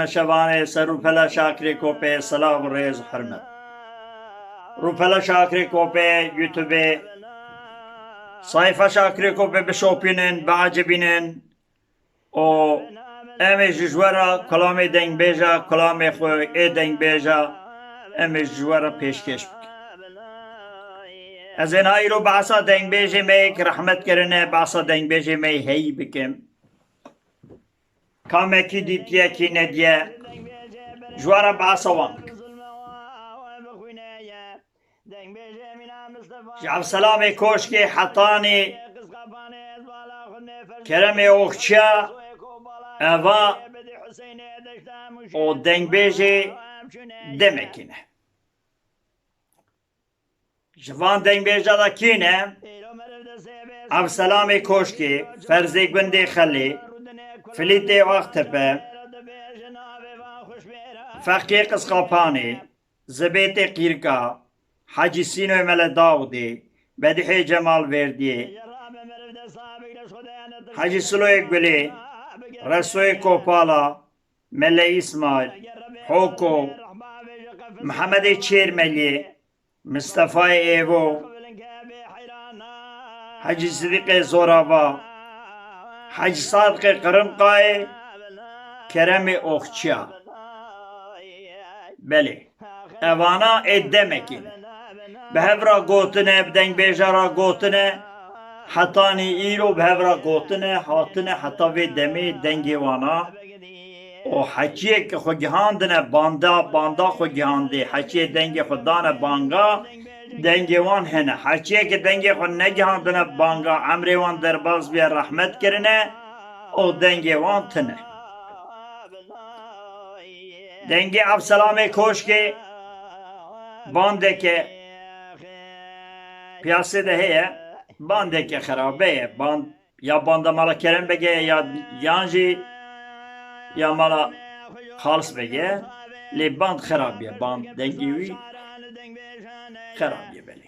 شبانه سر روپلا شاکری کوپه سلام و ریز و حرمت روپلا شاکری کوپه یوتیوب sayfa şakri kope bişopinin بعجبینن و امی جوارا کلامی دنگ بیجا کلامی خوی ای دنگ بیجا امی جوارا پیشکش بک از این هایی رو بعصا دنگ بیجی می که رحمت کرنه بعصا دنگ بیجی می هی بکم کامه کی دیتیه کی ندیه جوارا بعصا وان بک جعب سلامی کوشکی حطانی کرمی اوخچیا اوا o dengbêjê demekîne. Ji van dengbêja da kîne Evselamê Koşkê, Ferzê Gundê Xelê, Filîtê Axtepe, Feqê Qisqapanê, Zibêtê Qîrka, Hacî Sînoy Mele Dawdê, Bedihê Cemal Verdiyê, Hacî Siloyê Gulê, Resoyê Kopala, Mele İsmail, Hoko, Muhammed Çermeli, Mustafa Evo, Hacı Sıdık Zorava, Hacı Sadık Kırımkay, Kerem Okçya. Beli, evana eddemekin. Behevra gotine, bden bejara gotine, hatani ilo behevra gotine, hatine hatavi demi dengi vana. O hakiye ki xo gihandine banda xo gihandi hakiye dengi xo dane banga dengi wan hene hakiye ki dengi xo ne gihandine banga emri wan derbaz biye rahmet kirine o dengi wan tine dengi Evselamê Koşkê bandeke piyasê de heye bandeke xerabe ye band ya banda mala kerem bege ya yanjî ya mala خالص بگه لی باند خرابیه باند دنگیوی خرابیه بلی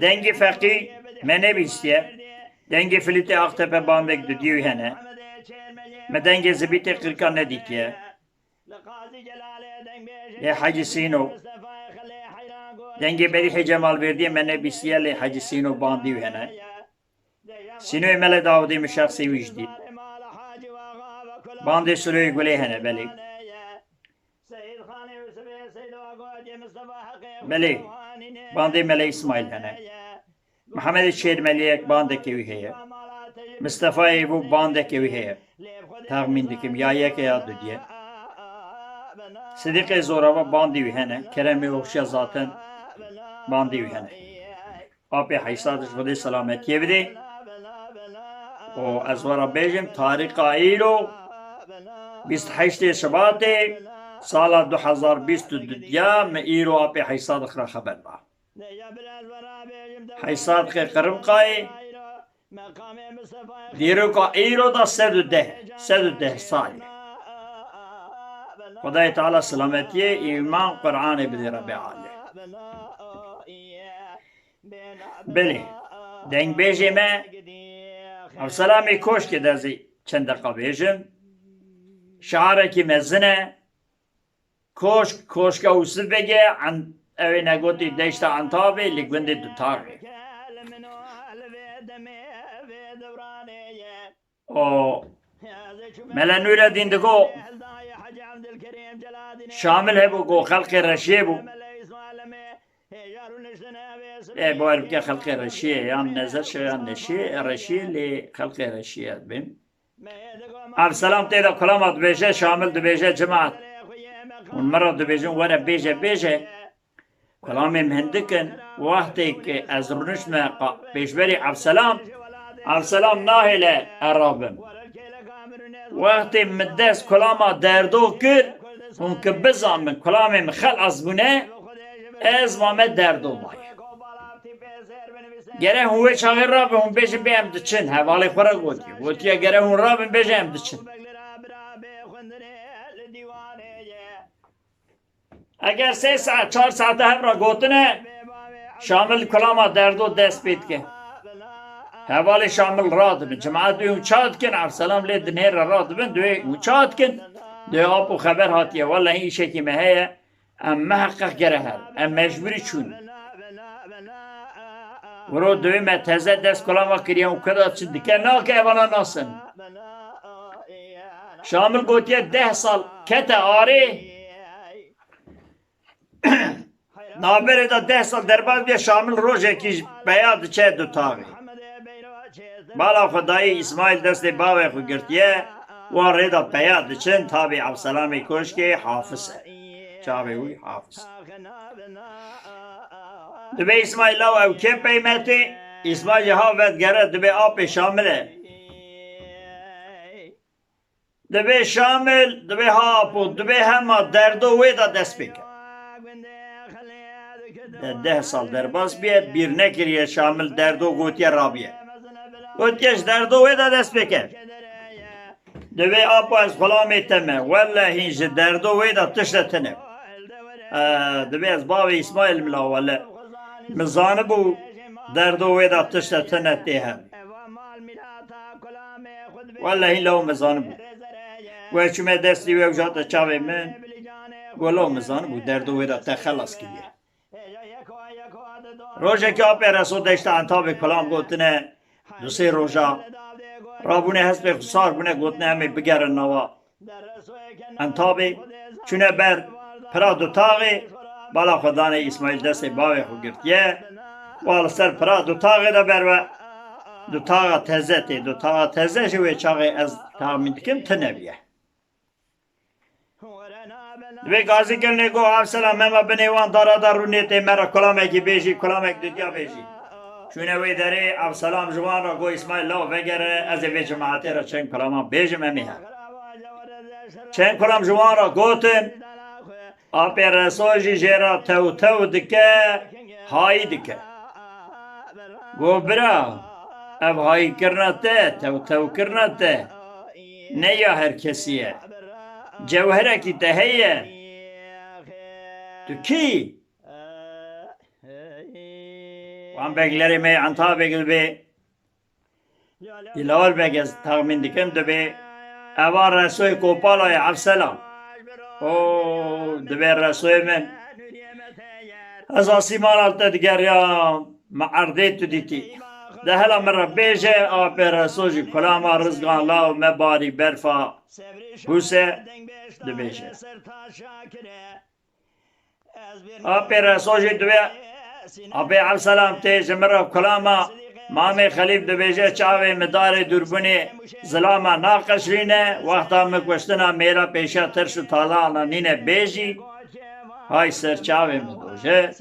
دنگی فقی منه بیستیه دنگی فلیت اختپه باندک دو دیوی هنه me denge zibite kırka ne dikiye le Hacı Sino denge Bedihe Cemal verdiye mene bisiye le Hacı Sino bandiv hene Sino'y mele davdi mi şahsi vicdi Bande Sürü'yü güle hene beli. Beli. Bande Mele İsmail hene. Muhammed Çermeli'ye bande kevi heye. Mustafa'yı bu bande kevi heye. Tahmin dikim ya yeke ya diye. Sıdık Zorava bande hene. Kerem-i Okşa zaten bande hene. Abi haysadır vade selamet yevdi. O azvara bejim Tarık Ailo 28 شباط سال 2022 में ईरो आपे हैसाद खरा खबर बा हैसाद के करम काए दीरो का ईरो दा सद साल खुदा ताला सलामती ईमान कुरान बिद रब आले बले دنگ بیجی में Evselamê Koşkê dezî çend dakika bêjim شعارکی مزنه کوشک اوسد بگه اوی نگوتی دشت انتابه لگونده دوتاقه o ملنور دیندگو شامل ہے بو خلق رشیه بو bu erke خلق رشیه yani نظر شیان نشیه رشیه لی خلق رشیه بیم Evselam teyde kulamat beje şamil de beje cemaat. Un mara de beje wara beje kulamim hendikin vahti ki ez runuşme beşberi Evselam nahile arabim. Vahti middes kulama derdo kir un ki bizamin kulamim khal azbune ez vamet derdo may. Gere huve çağır rabbi hun beji beğem diçin hevali khora gotiye gere hun rabbi bejem diçin eğer 3 saat 4 saat hevra gotine şamil kulama derdo dest bit ke Hevali şamil radibin. Cemaat diyor uçatkin. Avsalam le dinher radibin. Diyor uçatkin. Diyor apu haber hatiye. Vallahi işe kime heye. Em muhakkak gere her. Em mecburi çün. Vuru diyor me teze dest kolama kiriyen o kadar çün diken. Nâke evana nasın. Şamil gotiye 10 sal. Kete ari. Nabere da 10 sal derbaz bir Şamil roje ki beyaz çe dutağı. Bala Xudayı İsmail desti bave xu girtiye wan rêda peya diçin tabi Avselamê koşkê hafız e. Çavê wî hafız. Dibe İsmail law ew kê peymetê İsmail ha vedgere dibe apê Şamil e. Dibe Şamil dibe hapo dibe hema derdo wê da dest bike. 10 sal derbas biye bir nekiriye Şamil derdo gotiye rabiye. Gotiyeş derdo wê da dest bike. Dibe apa ez xulamê teme wallahi ji derdo wê da tiştetine. Dibe ez bavê İsmail mila wale. Mizanibû derdo wê da tiştetine tê hem. Wallahi law mizanibû. Ve çime destî wê jata çavê min. Golaw mizanibû derdo wê da te xelas kiriye. Rojekî apê reso deşte Entabê kulam gotine du sê roja. Rabûne hespê xusar bûne gotine em ê bigerin nava Entabê. Çûne ber pira dutaxê bala xwe danê İsmail destê bavê xwe girtiye. Wa li ser pira dutaxê de ber ve dutaxa teze tê. Dutaxa teze ji wê çaxê ez tahmin dikim tune biye. Ve gazî kirinê got Avselam me binê wan dara da rûnê tê me re kulamekî bêjî kulamek didiya bêjî. Çûne wê derê Avselam ji wan re got İsmail law vegere ez ê vê cemaetê re çend kulaman bêjim em ê he. Çend kulam ji wan re gotin apê reso jî jê re tew dike hayî dike. Got bira ev hayîkirina te tew-tewkirina te ne ya herkesî ye. Cewherekî te heye. Tu kî? Wan beklerê me Entabê gilbê Dilawar bek ez tahmin dikim dibe eva resoyê Kopalayê Avselam. Dibe resoyê min ez asîmana te digeriyam me erdê tu dîtî. De hela min re bêje apê reso jî kulama rizgan law me barî berfa bûse dibêje. Apê reso jî dibe apê Avselam tê ji min re kulama Mamê Xelîf dibêje çavê mi darê durbunê zilama naqeşrîne wexta min kuştina mêra pêşa tirş û talana nîne bêjî hay ser çavê min doje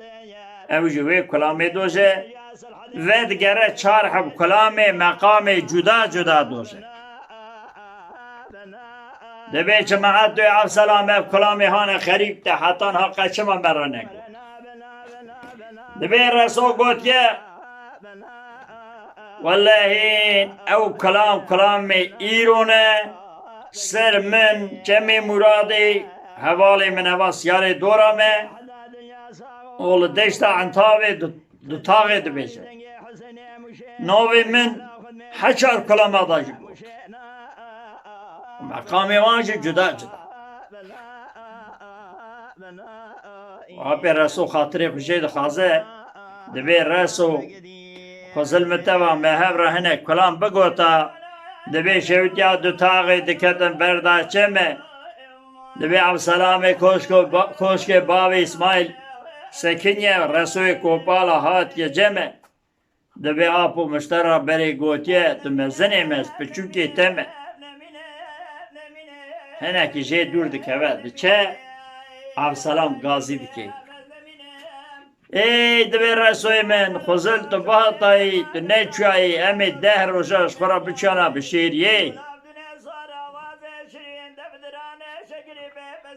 ew ji wê kulamê doje ve digere çar heb kulamê meqamê cuda cuda doje. Dibe cemaet dibe Avselam ev kulamê hane xerîb te hetan ha qeçima me re negot. Dibe reso gotiye Wallahi ew kulamê îro ne ser min cemê muradê hevalê min eva siyarê dora me û li deşta Entabê dutaxê dibêje. Navê min heçar kulama da jî got. Meqamê wan jî cuda cuda. Apê reso xatirê xwe jê dixwaze dibe reso xwe zilmite me hev re hinek kulam bigota dibe şewtiya dutaxê diketin berda çeme dibe Avselamê koşkê bavê İsmail sekiniye resoyê Kopala hatiye ceme dibe apû miştera berê gotiye tu me zinê me piçûkê te me hinekî jê dûr dikeve diçe Avselam gazî dike. Ey dibe resoyê min xuzil tu bahatayî tu neçûyayî em ê 10 roja ji xwe re biçana bişêriyê.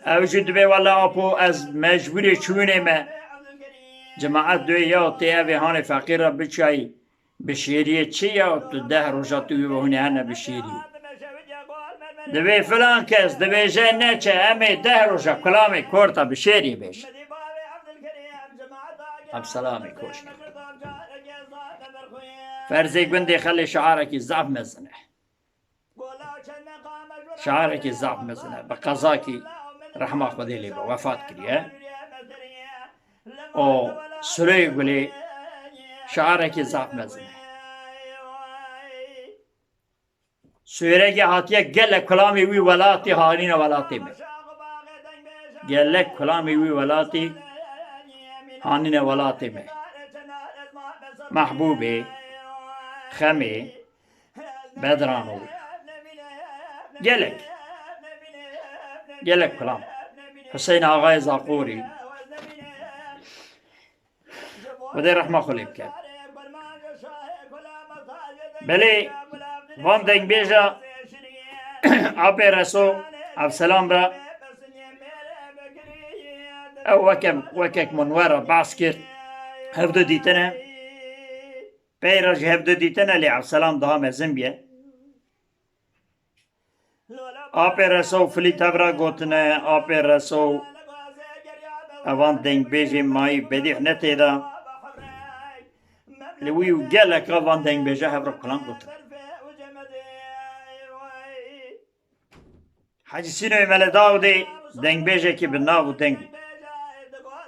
Ew jî dibe wela apû ez mecbûrê çûnê me cemaet dibe ya tê evê hanê feqîr re biçayî bişêriyê çi ya tu 10 roja tu wî hûnê hene bişêriyê. Dibe filan kes dibêje neçe em ê 10 roja kulamê korta bişêriyê bêje. Avselamê koşk. فرزي قندي خلي شعارك يزعف مزنه شعارك يزعف مزنه بقضاكي رحمة خدي لي وفاة كريه او سوري يقولي شعارك يزعف مزنه سوري هاتيه قال كلامي وي ولاتي هالين ولاتي مي قال لك كلامي وي ولاتي هانين ولاتي مي محبوبي خمي بدرانو قالك كلام حسين آغاي زاقوري ودي رحمة خليب كان بلي وان دنگ بيجا عبي رسو عبد السلام را او وكك منورة بعسكر هفدو ديتنا بيرج هفدو ديتنا لي عبد السلام دهام زنبيه آپی رسو فلی تبرا گوتنه آپی رسو اوان دنگ بیجی مای بدیح نتیدا لویو گلک اوان دنگ بیجه هفرا کلان گوتنه حاجی سینوی ملداو دی دنگ بیجه که بناو دنگ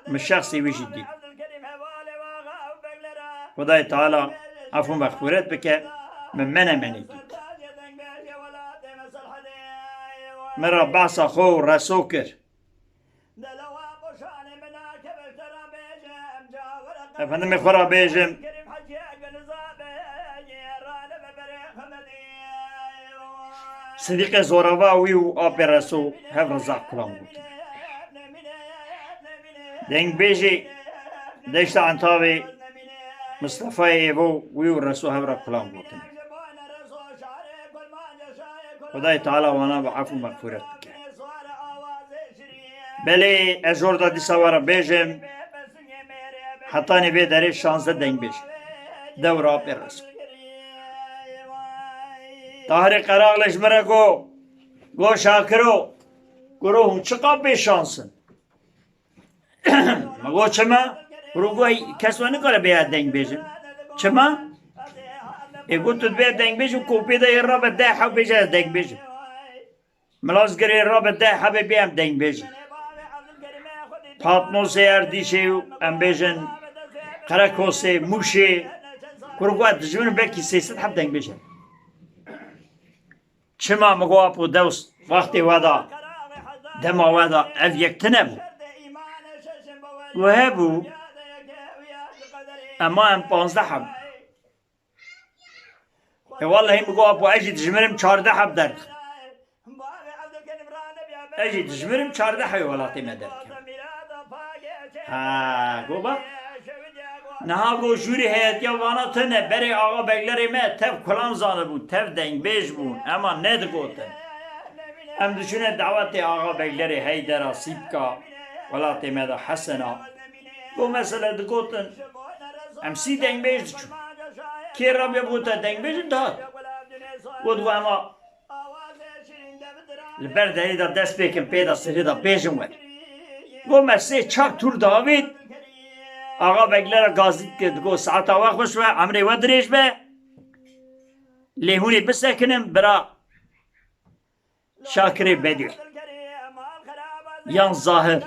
من شخصی ویجی دی خدای تعالی عفو مغفورت بکه من منی دی مرا بحثا خو رسو کر افندم خورا بیجم صدیق زوروا ویو آب رسو هف رزاق کلام بود دنگ بیجی دشتا انتاوی مصطفی ایو ویو رسو هف را کلام بود خدای تعالی وانا بعفو مغفورت بکه بلی اجور دادی سوارا بیجم حتی نبی داری 16 دنگ بیجم دور آب رسو طاهر قراغلش مرا گو شاکرو گرو هم چقا بی شانسن مگو چما رو گوی کسو نکاره بیاد دنگ بیجم چما اگو تو بیاد دنگ بیجم کوپی دا را به 10 حب بیجه دنگ بیجم ملازگری را به 10 حب بیم دنگ بیجم پاتنوس اردیشه ام بیجن قرکوس موشه کرگوات دجمن بلکی 300 حب دنگ بیجم چما مگو اپو دوست وقتی ودا دما ودا اف یکتنه بو و هبو اما ام 15 حب والله مگو اپو اجی دجمرم 14 حب درک اجی دجمرم 14 حب ولاتی مدرک ها گو با نها گو جوری هیت یا وانا تنه بری آقا بگلری ما تف کلام زانه بود تف دنگ بیش بود اما ند گوتن ام دشونه دعوت آقا بگلری هیدرا سیبکا ولاتی مدا حسنا گو مثلا دگوتن ام سی دنگ بیش دچون کی را بیبوتا دنگ بیش داد گو دو اما لبر دهی دا دست بیکن پیدا سری دا بیشم ود گو مثلا چاک تور داوید آقا بگلر گازید که دگو ساعت آوا خوش و عمری و دریش به لیهونی بسکنم برا شاکری بدی یان ظاهر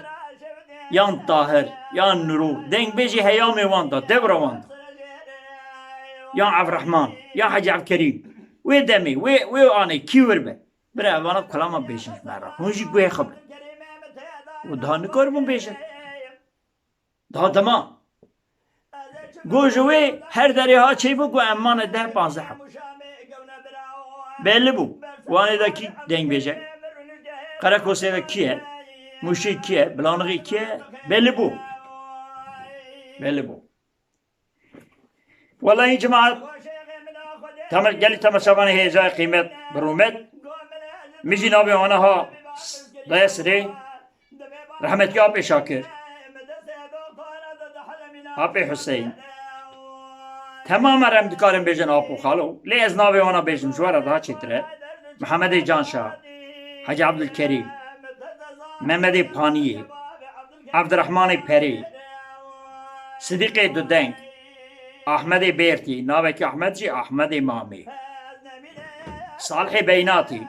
یان طاهر یان نورو دنگ بیجی هیامی واندا دبر واندا یان عبدالرحمن یان حاج عبدالکریم وی دمی وی آنی کیور به برا وانا کلاما بیشنش مرا هونجی گوی خبر و ده نکار بون بیشن ده تمام گوجوی هر دری ها چی بو گو امان 10-15 حب belli bu vanedaki deng beje Karakos'ta kiye Muşi kiye Blanığı kiye belli bu vallahi cemaat tamam geli tamaşavanı heyecan kıymet burumet mijin abi ona ha dayasri rahmetli abi Şakir abi Hüseyin tamam aram dikarim bejen apu khalo le ez nave ona bejim jwara da chitre Muhammed Can Şah Hacı Abdülkerim Mehmet Paniye Abdurrahman Peri Sıdık Dudeng احمد بیرتی ناوکی احمد جی احمد مامی صالح بیناتی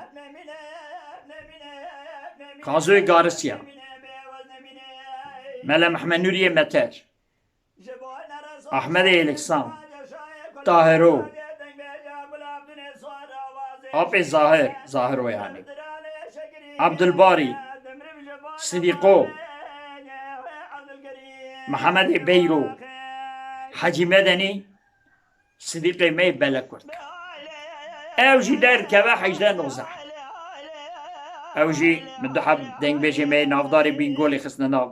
کازوی گارسیا ملا محمد نوری متر احمد الکسان طاهرو آپ ظاهرو yani عبدالباری صدیقو محمد بیرو حجی مدنی صدیق می بلکرد او جی در کبه 18 او جی مدحب دنگ بیجی می نافداری بین گولی خسن ناف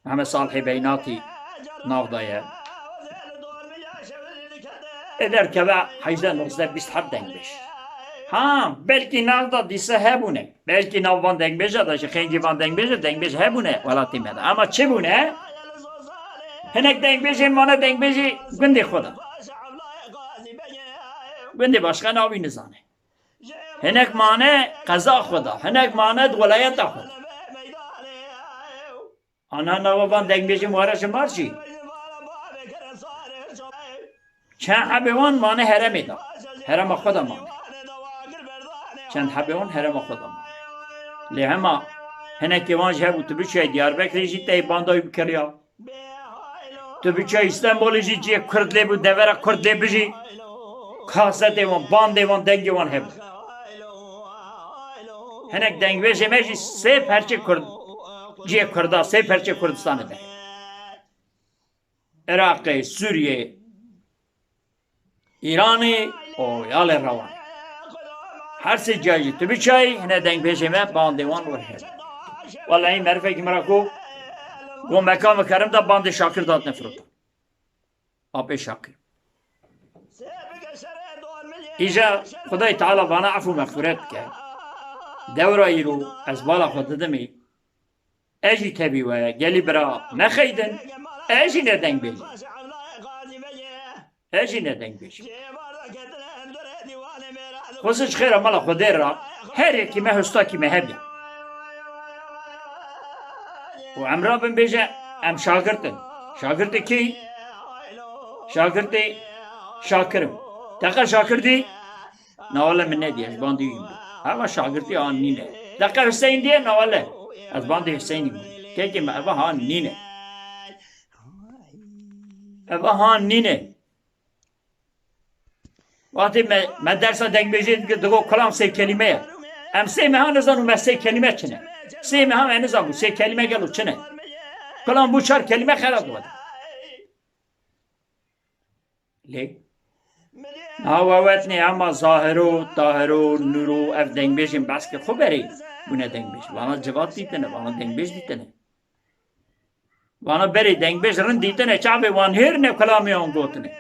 محمد صالح بیناتی نافدایه در کبه 18 بیست حب دنگ بیش ها belki navda dise hebune belki navvan deng beja da xengi van deng beja hebune valati med ama çi bune henek deng beji mona deng beji gündi xoda gündi başka navi nizane henek mane qaza xoda henek mane vilayet xoda ana navvan deng beji muharaş marji çan habevan mane heremida herem xoda mane چند حبیون هرم خودم لهما هنک وان جه بود تو بچه دیاربکر جی تی باندای بکریا تو بچه استانبول جی جی کرد لی بود دوره کرد لی بجی کاسه وان باند وان دنگ وان هب هنک دنگ وجه مجی سه پرچه کرد جی کردا سه پرچه کردستان ده عراق سوریه ایرانی او یال روان هر سه جایی تو بیچای هنه دنگ پیشمه باندوان ورهد والله این معرفه که مرا کو گو مکام کرم دا باند شاکر داد نفرد آب شاکر ایجا خدای تعالی بانا عفو مغفرت که دوره ایرو از بالا خود دمی اجی تبی ویا گلی برا نخیدن اجی نه دنگ بیشی اجی نه دنگ بیشی خصوص خير مالا خدير را هر يكي ما هستاكي ما هبيا وعمرا بن بيجا ام شاگرد كي شاگردي شاكرم دقا شاكردي نوالا من ندي ازبان دي يمدو اما شاگردي آن نينه دقا حسين دي نوالا ازبان دي حسين يمدو كيكي ما ابا هان نينه ابا هان نينه وقتی من درس دنگ بیشید که دو کلام سه کلمه ام سه ماه نزانم من سه کلمه چنه سه ماه نزانم سه کلمه گلو چنه کلام bu چهار کلمه خراب بود لی نهایت اما ظاهرو طاهرو نورو اف دنگ بیشیم بس که خوب بری بونه دنگ بیش وانا جواب دیتنه وانا دنگ بیش دیتنه وانا بری دنگ بیش رن دیتنه چابه وان هر نه کلامی آن گوتنه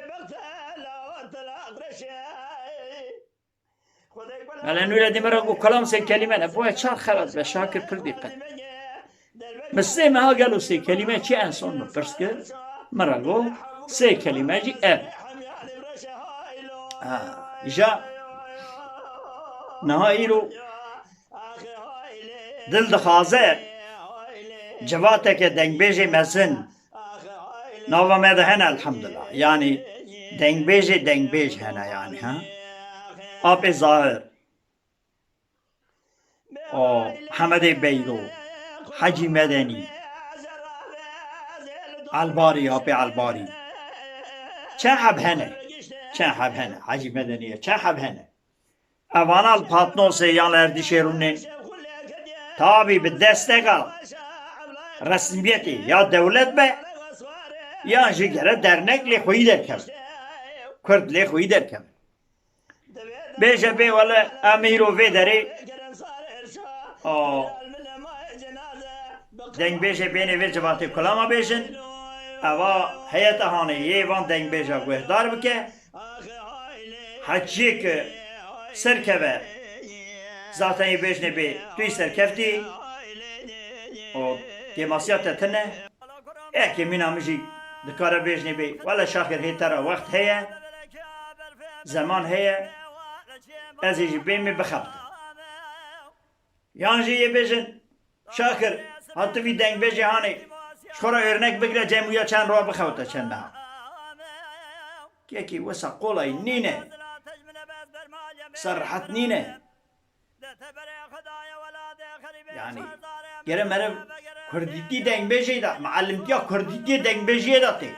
الان نور دیمرا گو کلام سه کلمه نه باید چهار خرد و شاکر پر دقت مثل ما قالوا سه کلمه چی انسان رو پرس کرد مرا گو سه کلمه جی اب جا نهایی رو دل دخوازه جواته که دنگ بیجی مزن نوه مده هنه الحمدلله یعنی دنگ بیج هنه یعنی ها آب ظاهر حمد بیرو حجی مدنی الباری آب الباری چه حب هنه حجی مدنیه چه حب هنه اوانال پاتنوسه یان اردیشیرونه تابی به دستگا رسمیتی یا دولت به یا جگره درنک لی خویی در کم کرد لی خویی در کم بیشه بی ولی امیرو وی داری دنگ بیشه بینی وی جواتی کلاما بیشن اوا حیات هانه یه وان دنگ بیشه گوهدار بکه حجی که سرکوه zaten یه بیشنه بی توی سرکفتی دیماسیات تنه اکی مینا مجی دکاره بیشنه بی ولی شاخر هیتره وقت هیه زمان هیه از ایجی بیمی بخبت یانجی یه بیشن شاکر حتی وی دنگ بیشی هانی شخورا örnek بگیره جمعیه چند رو بخوته چند نه كيكي وسع قولاي نينه صرحت نينه يعني گره مرا کردیتی دنگ بجی دا معلمتیا کردیتی دنگ بجی دا تی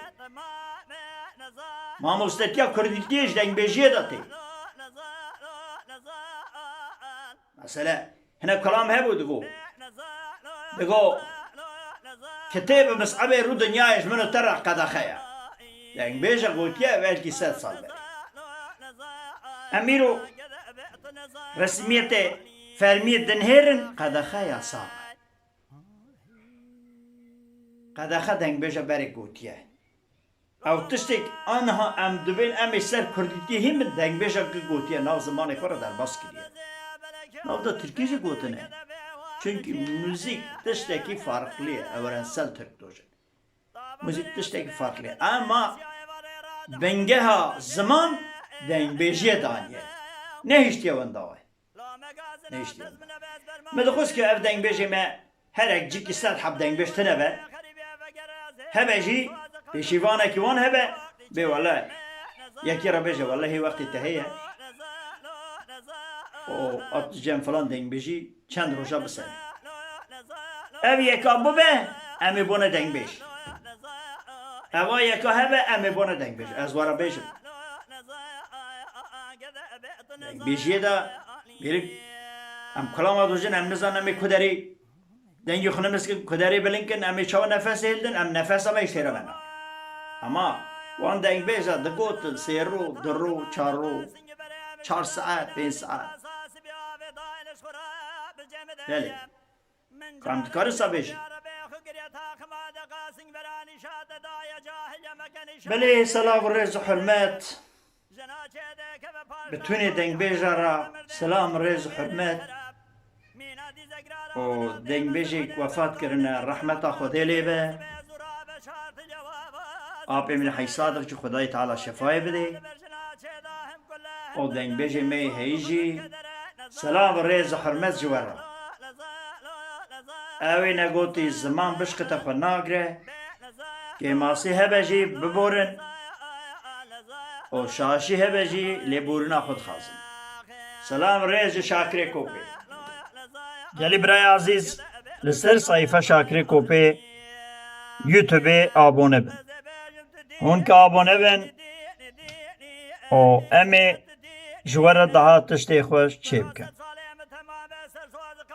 ماموستیا کردیتیش دنگ بجی دا تی مثلا هنا كلام هبو دقو كتاب مصعب رو دنياش منو ترى قدخيا يعني بيجا قوتيا بلكي 7 سال اميرو رسمية فرمية دنهيرن قدخيا صار قدخا دنگ بيجا بري قوتيا او تشتك انها ام دبين ام سر كرديتي هم دنگ بيجا قوتيا ناو زماني خورا در باس كريا ناو دا تركيزي قوتنه çünkü müzik tişteki farklı, evrensel Türk dojun. Müzik tişteki farklı ama bengeha zaman dengbêjiye daniye. Ne iştiye vanda vay? Ne iştiye vanda? Me dixwaz ki ev dengbêjê me herek cikî sed heb dengbêj tune be. Hebe jî pêşîvanekî wan hebe bê walahi. Yekî re bêje walahi wextê te heye. O atacağım falan dengbêjî çend roja bisene. Ev yeka bu be, emi buna dengbêj. Eva yeka hebe, emi buna dengbêj. Ez wara bêjim. Dengbêjiye da birik em kulama dojin em nizan em kuderî dengî xwe nemiskin kuderî bilinkin em çawa nefes hêldin em nefesa me iştêre bena. Ama wan dengbêja digotin sê rû, di rû, çar rû, 4 saat, 5 saat. Belê. Kam dikarî sabêjî. Belê selav û rêz û hurmet Bütünê dengbêja ra selam rêz û hurmet û dengbêjek wefat kirine rehmeta Xwedê lê be. Apê min heysadir ki Xwedayê Teala şefayê bide. û dengbêjê me heyî jî selam rêz û hurmet ji we re. Ew ê negotî ziman bişkite xwe nagire. Kêmasî hebe jî biborin û şaşî hebe jî lêborîna xwe dixwazin. Selam rêz ji Şakirê Kopê. Gelî biraya azîz li ser sayfa Şakirê Kopê YouTube'ê abone bin. Hûn ki abone bin û em ê ji we re daha tiştê xweş çê bikin.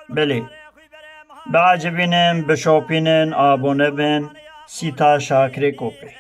Belê. Beacibînin, bişopînin, abone bin. Sîta Şakirê Kopê.